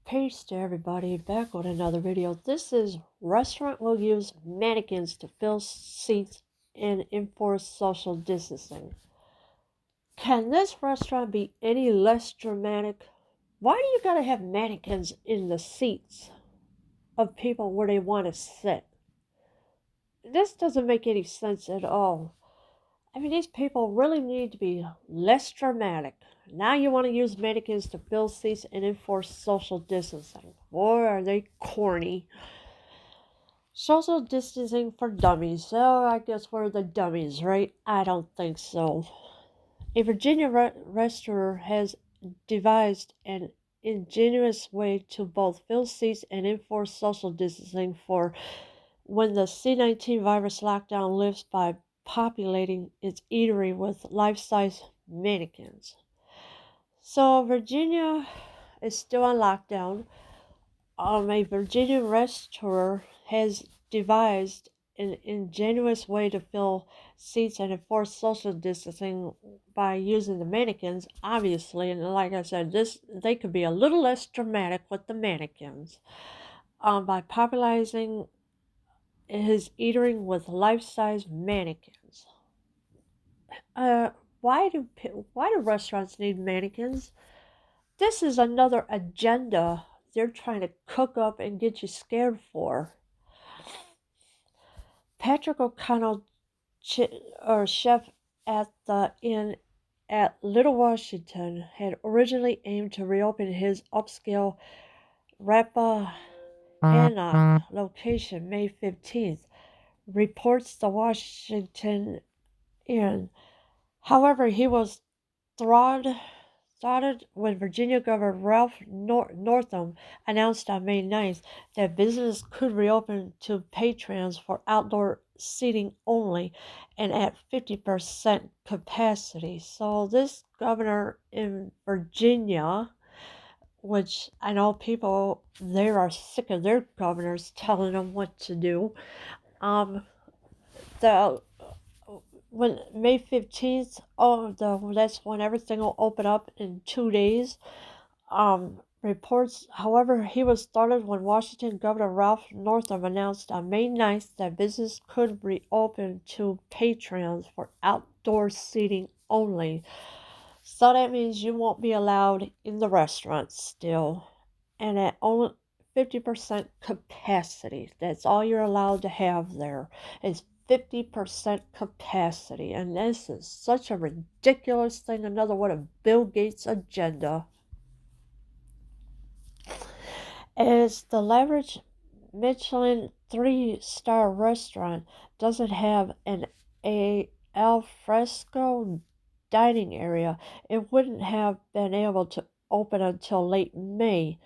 Peace to everybody, back with another video. This is restaurant will use mannequins to fill seats and enforce social distancing. Can this restaurant be any less dramatic? Why do you gotta have mannequins in the seats of people where they want to sit? This doesn't make any sense at all. I mean, these people really need to be less dramatic. Now you want to use mannequins to fill seats and enforce social distancing. Boy, are they corny. Social distancing for dummies. So I guess we're the dummies, right? I don't think so. A Virginia restaurateur has devised an ingenious way to both fill seats and enforce social distancing for when the C-19 virus lockdown lifts by populating its eatery with life-size mannequins. So Virginia is still on lockdown. A Virginia restaurateur has devised an ingenious way to fill seats and enforce social distancing by using the mannequins, obviously. And like I said, they could be a little less dramatic with the mannequins. By popularizing his eatery with life-size mannequins. Uh, why do restaurants need mannequins? This is another agenda they're trying to cook up and get you scared for. Patrick O'Connell, chef at the Inn at Little Washington, had originally aimed to reopen his upscale Rappahannock location May 15th, reports the Washington Inn. However, he was thwarted when Virginia Governor Ralph Northam announced on May 9th that business could reopen to patrons for outdoor seating only and at 50% capacity. So this governor in Virginia, which I know people there are sick of their governors telling them what to do, the when May 15th, that's when everything will open up in 2 days. Reports, however, he was started when Washington Governor Ralph Northam announced on May 9th that business could reopen to patrons for outdoor seating only. So that means you won't be allowed in the restaurant still, and at only 50% capacity. That's all you're allowed to have there is 50% capacity. And this is such a ridiculous thing, another one of Bill Gates' agenda. As the lavish Michelin 3-star restaurant doesn't have an al fresco dining area, it wouldn't have been able to open until late May,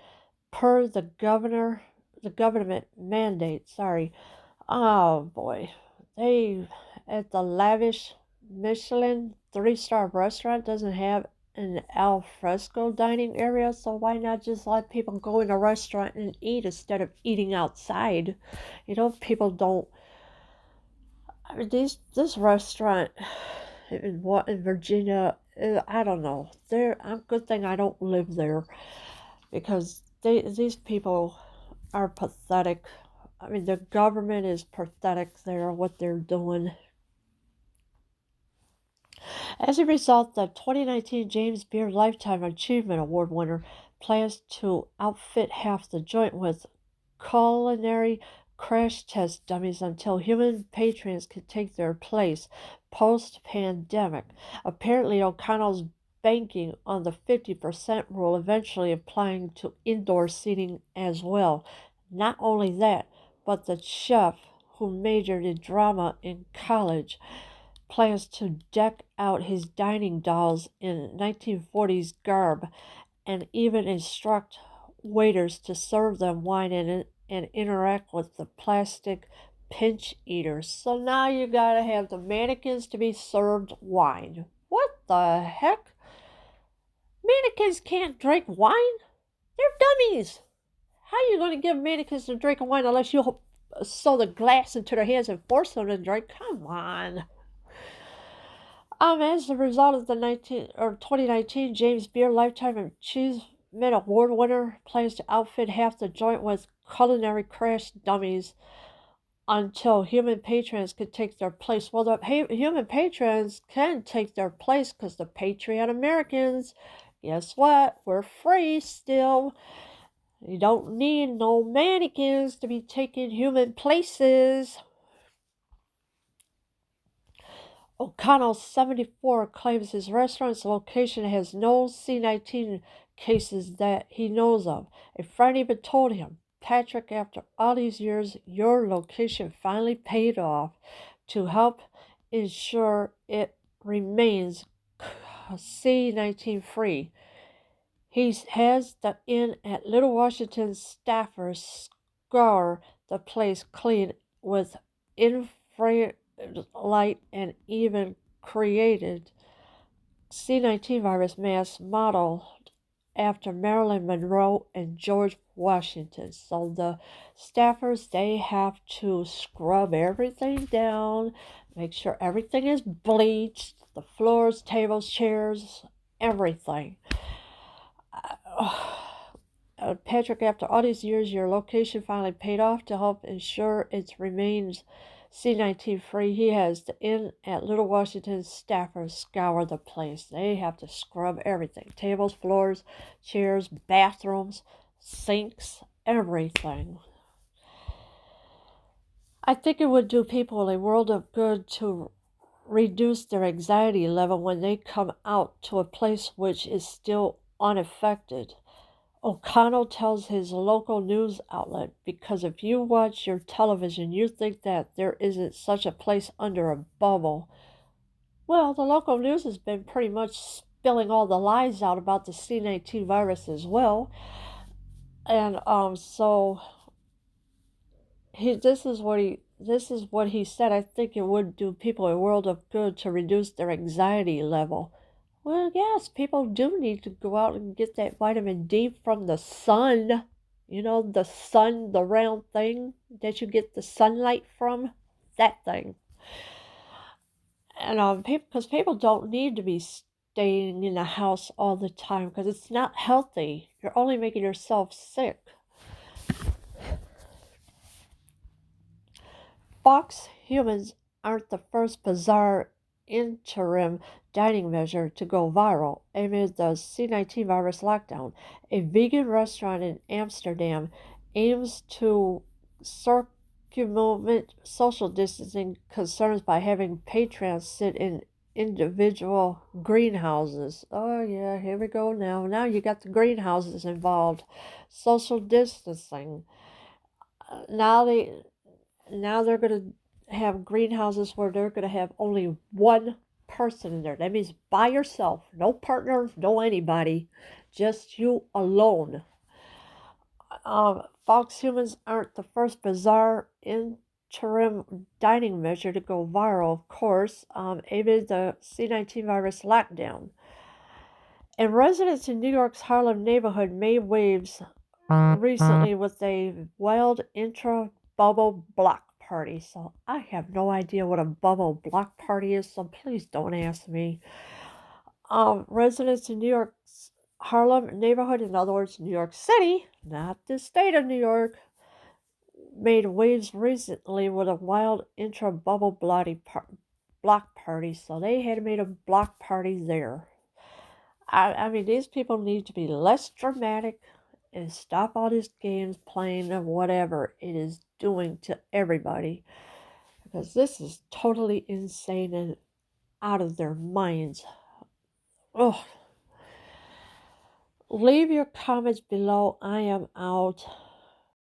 per the government mandate. Oh boy, they at the lavish Michelin 3-star restaurant doesn't have an al fresco dining area, so why not just let people go in a restaurant and eat instead of eating outside? You know, people don't. I mean, this restaurant in Virginia, I don't know. Good thing I don't live there, because these people are pathetic. I mean, the government is pathetic there, what they're doing. As a result, the 2019 James Beard Lifetime Achievement Award winner plans to outfit half the joint with culinary crash test dummies until human patrons can take their place post-pandemic. Apparently, O'Connell's banking on the 50% rule, eventually applying to indoor seating as well. Not only that, but the chef, who majored in drama in college, plans to deck out his dining dolls in 1940s garb and even instruct waiters to serve them wine and interact with the plastic pinch eaters. So now you gotta have the mannequins to be served wine. What the heck? Mannequins can't drink wine? They're dummies. How are you going to give mannequins to drink wine unless you sew the glass into their hands and force them to drink? Come on. As a result of the 2019 James Beard Lifetime Met Award winner plans to outfit half the joint with culinary crash dummies until human patrons can take their place. Well, the human patrons can take their place because the Patriot Americans, guess what? We're free still. You don't need no mannequins to be taking human places. O'Connell, 74, claims his restaurant's location has no C-19 cases that he knows of. A friend even told him, Patrick, after all these years, your location finally paid off to help ensure it remains C-19 free. He has the inn at Little Washington staffers scour the place clean with infrared light and even created C-19 virus masks modeled after Marilyn Monroe and George Washington. So the staffers, they have to scrub everything down, make sure everything is bleached, the floors, tables, chairs, everything. Patrick, after all these years, your location finally paid off to help ensure it remains C-19 free. He has the inn at Little Washington staffers scour the place. They have to scrub everything. Tables, floors, chairs, bathrooms, sinks, everything. I think it would do people a world of good to reduce their anxiety level when they come out to a place which is still unaffected. O'Connell tells his local news outlet, because if you watch your television, you think that there isn't such a place under a bubble. Well, the local news has been pretty much spilling all the lies out about the C-19 virus as well. And so this is what he said. I think it would do people a world of good to reduce their anxiety level. Well, yes, people do need to go out and get that vitamin D from the sun. You know, the sun, the round thing that you get the sunlight from, that thing. And because people don't need to be staying in the house all the time because it's not healthy. You're only making yourself sick. Fox humans aren't the first bizarre interim dining measure to go viral amid the C-19 virus lockdown. A vegan restaurant in Amsterdam aims to circumvent social distancing concerns by having patrons sit in individual greenhouses. Oh yeah, here we go now. Now you got the greenhouses involved. Social distancing. Now they're going to have greenhouses where they're going to have only one person in there. That means by yourself, no partner, no anybody, just you alone. Fox humans aren't the first bizarre interim dining measure to go viral, of course, amid the C-19 virus lockdown. And residents in New York's Harlem neighborhood made waves recently with a wild intra-bubble block party. So I have no idea what a bubble block party is, so please don't ask me. Residents in New York's Harlem neighborhood, in other words, New York City, not the state of New York, made waves recently with a wild intra-bubble block party. So they had made a block party there. I mean, these people need to be less dramatic and stop all these games playing or whatever it is doing to everybody, because this is totally insane and out of their minds. Oh, leave your comments below. I am out.